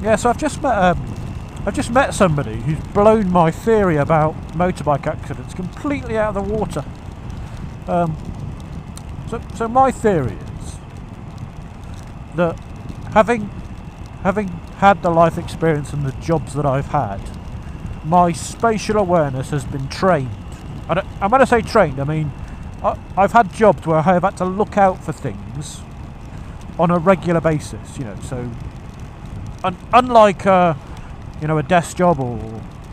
Yeah, so I've just met somebody who's blown my theory about motorbike accidents completely out of the water. So my theory is that having had the life experience and the jobs that I've had, my spatial awareness has been trained. And when I say trained, I mean I've had jobs where I have had to look out for things on a regular basis. So unlike a desk job or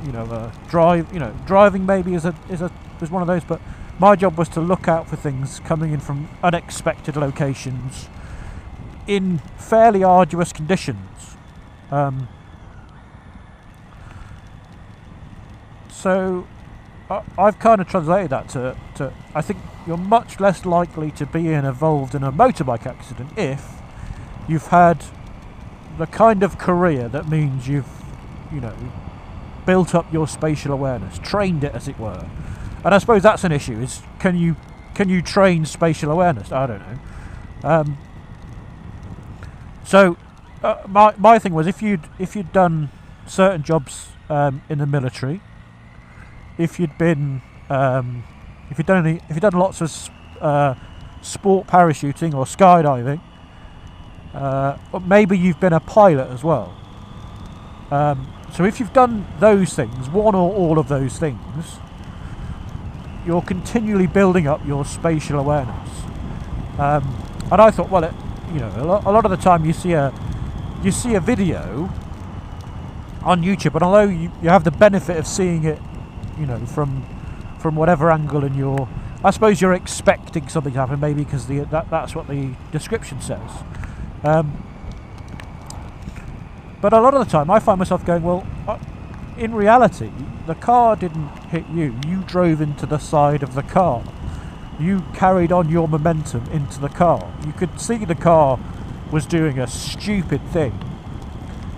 a driving maybe is one of those, but my job was to look out for things coming in from unexpected locations in fairly arduous conditions. So I've kind of translated that to I think you're much less likely to be involved in a motorbike accident if you've had the kind of career that means you've built up your spatial awareness, trained it as it were. And I suppose that's an issue, is can you train spatial awareness? I don't know. So my thing was, if you'd done certain jobs in the military, if you'd done lots of sport parachuting or skydiving, or maybe you've been a pilot as well. So if you've done those things, one or all of those things, you're continually building up your spatial awareness. And I thought, well, a lot of the time you see a video on YouTube, and although you have the benefit of seeing it, from whatever angle, and I suppose you're expecting something to happen, maybe because that's what the description says. But a lot of the time I find myself going, well, in reality, the car didn't hit you. You drove into the side of the car. You carried on your momentum into the car. You could see the car was doing a stupid thing,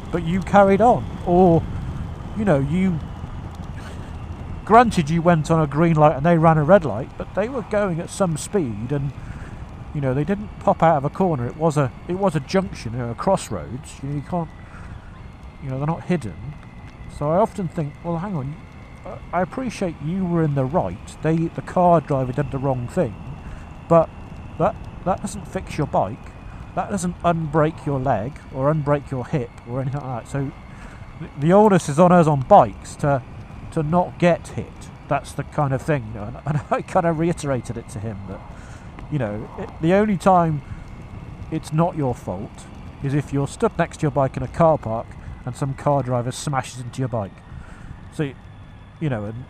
but you carried on. Or, granted, you went on a green light and they ran a red light, but they were going at some speed, and they didn't pop out of a corner. It was a junction, a crossroads. You can't, they're not hidden. So I often think, well, hang on, I appreciate you were in the right. The car driver did the wrong thing, but that doesn't fix your bike. That doesn't unbrake your leg or unbrake your hip or anything like that. So the onus is on us on bikes to not get hit. That's the kind of thing, and I kind of reiterated it to him that, the only time it's not your fault is if you're stood next to your bike in a car park and some car driver smashes into your bike. So, and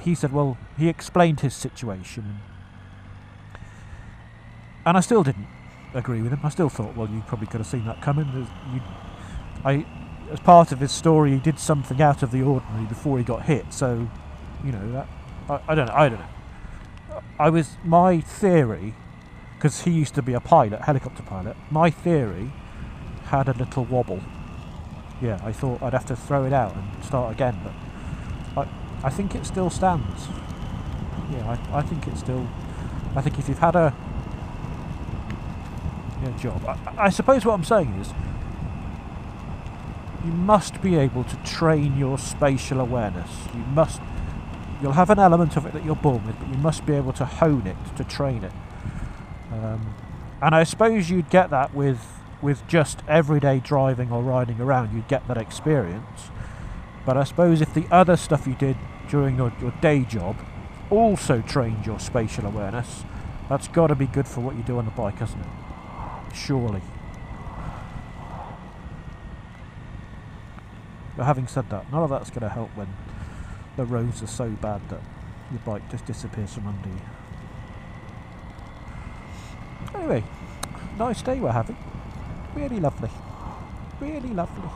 he said, well, he explained his situation, and I still didn't agree with him. I still thought, well, you probably could have seen that coming. As part of his story, he did something out of the ordinary before he got hit. So, I don't know. My theory, because he used to be a pilot, helicopter pilot, my theory had a little wobble. Yeah, I thought I'd have to throw it out and start again, but I think it still stands. Yeah, I think if you've had a job, I suppose what I'm saying is, you must be able to train your spatial awareness. You'll have an element of it that you're born with, but you must be able to hone it, to train it. And I suppose you'd get that with just everyday driving or riding around. You'd get that experience. But I suppose if the other stuff you did during your day job also trained your spatial awareness, that's got to be good for what you do on the bike, hasn't it? Surely. But having said that, none of that's going to help when the roads are so bad that your bike just disappears from under you. Anyway, nice day we're having. Really lovely. Really lovely.